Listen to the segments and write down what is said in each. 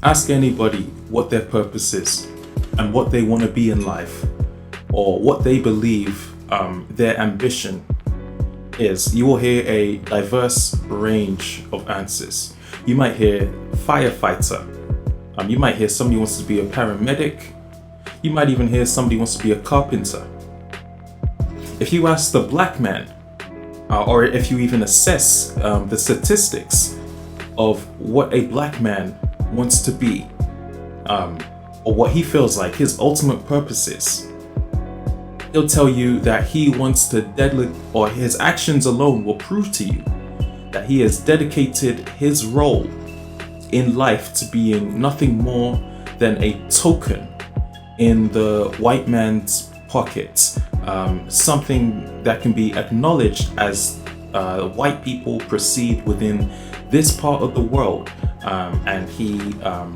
Ask anybody what their purpose is and what they want to be in life, or what they believe their ambition is. You will hear a diverse range of answers. You might hear firefighter. You might hear somebody wants to be a paramedic. You might even hear somebody wants to be a carpenter. If you ask the black man, or if you even assess the statistics of what a black man wants to be, or what he feels like his ultimate purpose is, he'll tell you that he wants to or his actions alone will prove to you that he has dedicated his role in life to being nothing more than a token in the white man's pocket, something that can be acknowledged as white people proceed within this part of the world, and he,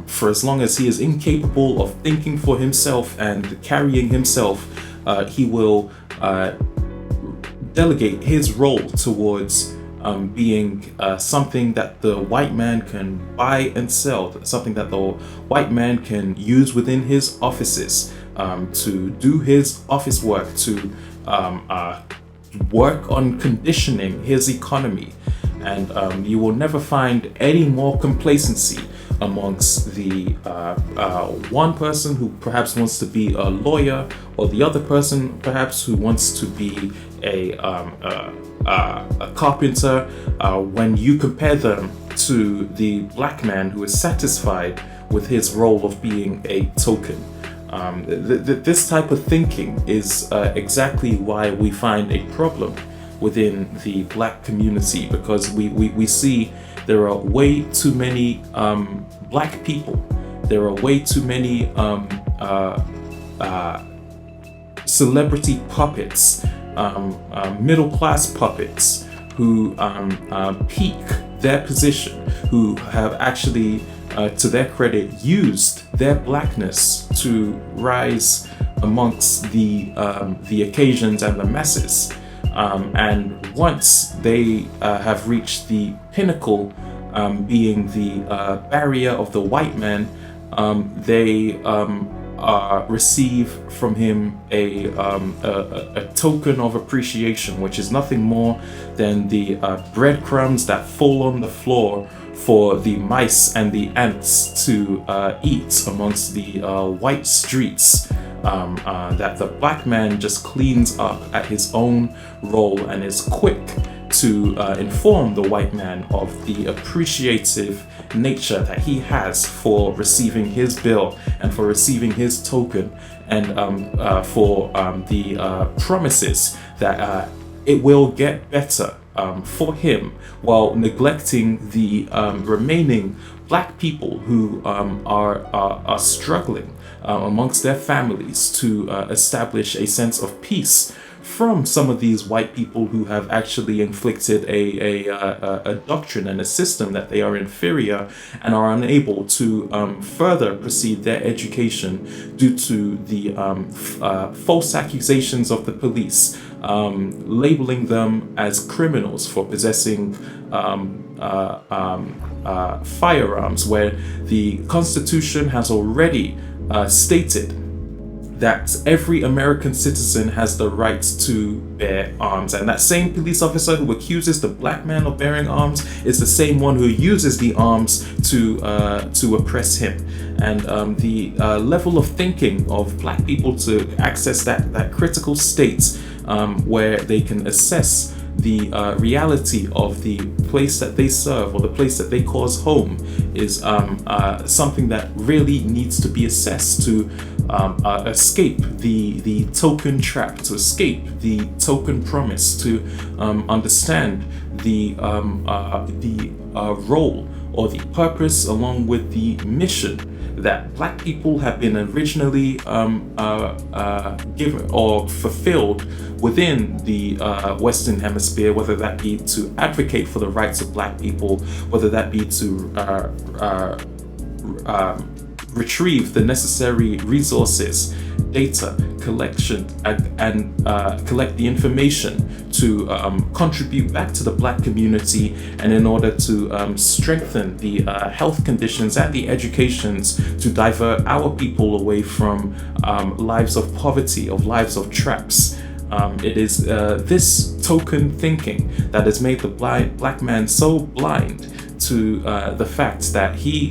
for as long as he is incapable of thinking for himself and carrying himself, he will delegate his role towards being something that the white man can buy and sell, something that the white man can use within his offices, to do his office work, to work on conditioning his economy. And you will never find any more complacency amongst the one person who perhaps wants to be a lawyer, or the other person perhaps who wants to be a carpenter, when you compare them to the black man who is satisfied with his role of being a token. This type of thinking is exactly why we find a problem within the black community, because we see there are way too many black people. There are way too many celebrity puppets, middle class puppets who peak their position, who have actually, to their credit, used their blackness to rise amongst the occasions and the masses. And once they have reached the pinnacle, being the barrier of the white man, they receive from him a token of appreciation, which is nothing more than the breadcrumbs that fall on the floor for the mice and the ants to eat amongst the white streets, that the black man just cleans up at his own role and is quick to inform the white man of the appreciative nature that he has for receiving his bill and for receiving his token, and for the promises that it will get better for him, while neglecting the remaining black people who are struggling amongst their families to establish a sense of peace from some of these white people who have actually inflicted a doctrine and a system that they are inferior and are unable to further proceed their education due to the false accusations of the police, labeling them as criminals for possessing firearms, where the Constitution has already stated that every American citizen has the right to bear arms. And that same police officer who accuses the black man of bearing arms is the same one who uses the arms to oppress him. And the level of thinking of black people to access that critical state, where they can assess the reality of the place that they serve or the place that they cause home, is something that really needs to be assessed to escape the token trap, to escape the token promise, to understand the role or the purpose along with the mission that black people have been originally given or fulfilled within the Western Hemisphere, whether that be to advocate for the rights of black people, whether that be to retrieve the necessary resources data collection and collect the information to contribute back to the Black community, and in order to strengthen the health conditions and the educations to divert our people away from lives of poverty, of lives of traps. It is this token thinking that has made the black man so blind to the fact that he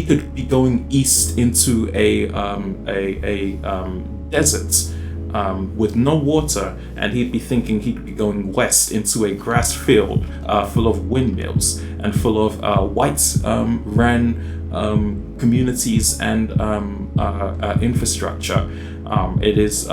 could be going east into a desert with no water, and he'd be thinking he'd be going west into a grass field full of windmills and full of white ran communities and infrastructure. It is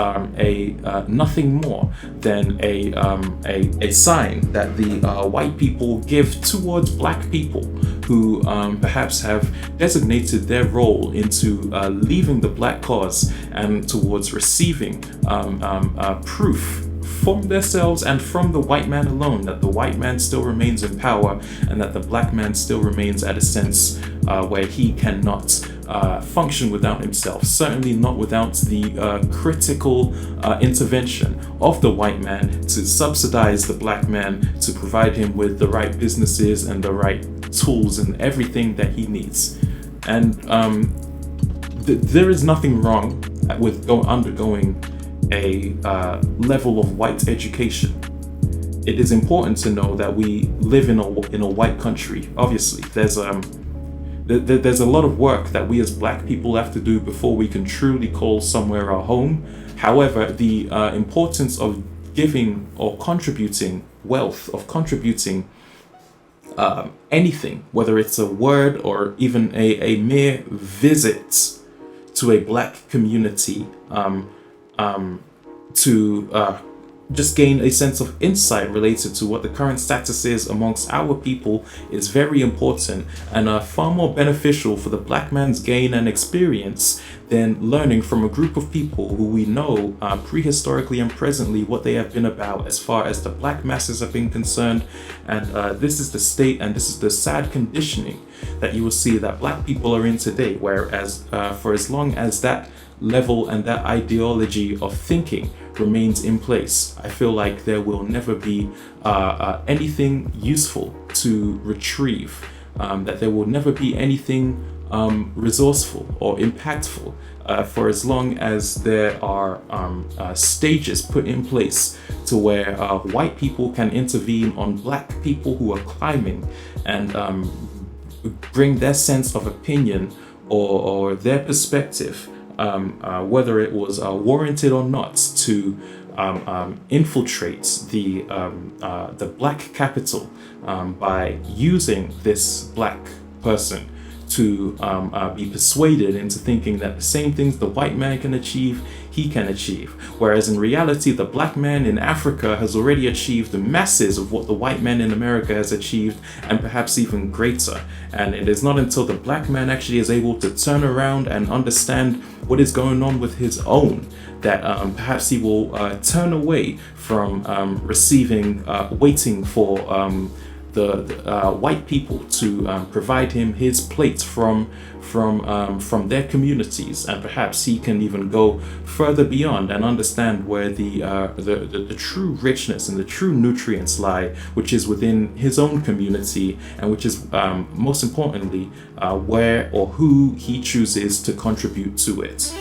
nothing more than a sign that the white people give towards Black people who perhaps have designated their role into leaving the Black cause and towards receiving proof from themselves and from the white man alone that the white man still remains in power, and that the Black man still remains at a sense where he cannot function without himself, certainly not without the critical intervention of the white man to subsidize the Black man, to provide him with the right businesses and the right tools and everything that he needs. And there is nothing wrong with undergoing a level of white education. It is important to know that we live in a white country. Obviously, there's a lot of work that we as Black people have to do before we can truly call somewhere our home. However, the importance of giving or contributing wealth, of contributing anything, whether it's a word or even a mere visit to a Black community, to just gain a sense of insight related to what the current status is amongst our people is very important, and far more beneficial for the Black man's gain and experience than learning from a group of people who we know prehistorically and presently what they have been about as far as the Black masses have been concerned. And this is the state and this is the sad conditioning that you will see that Black people are in today, whereas for as long as that level and that ideology of thinking remains in place, I feel like there will never be anything useful to retrieve, that there will never be anything resourceful or impactful for as long as there are stages put in place to where white people can intervene on Black people who are climbing and bring their sense of opinion or their perspective, whether it was warranted or not, to infiltrate the Black capital by using this Black person to be persuaded into thinking that the same things the white man can achieve, he can achieve. Whereas in reality, the Black man in Africa has already achieved the masses of what the white man in America has achieved, and perhaps even greater. And it is not until the Black man actually is able to turn around and understand what is going on with his own that perhaps he will turn away from waiting for the white people to provide him his plate from their communities, and perhaps he can even go further beyond and understand where the true richness and the true nutrients lie, which is within his own community, and which is most importantly where or who he chooses to contribute to it.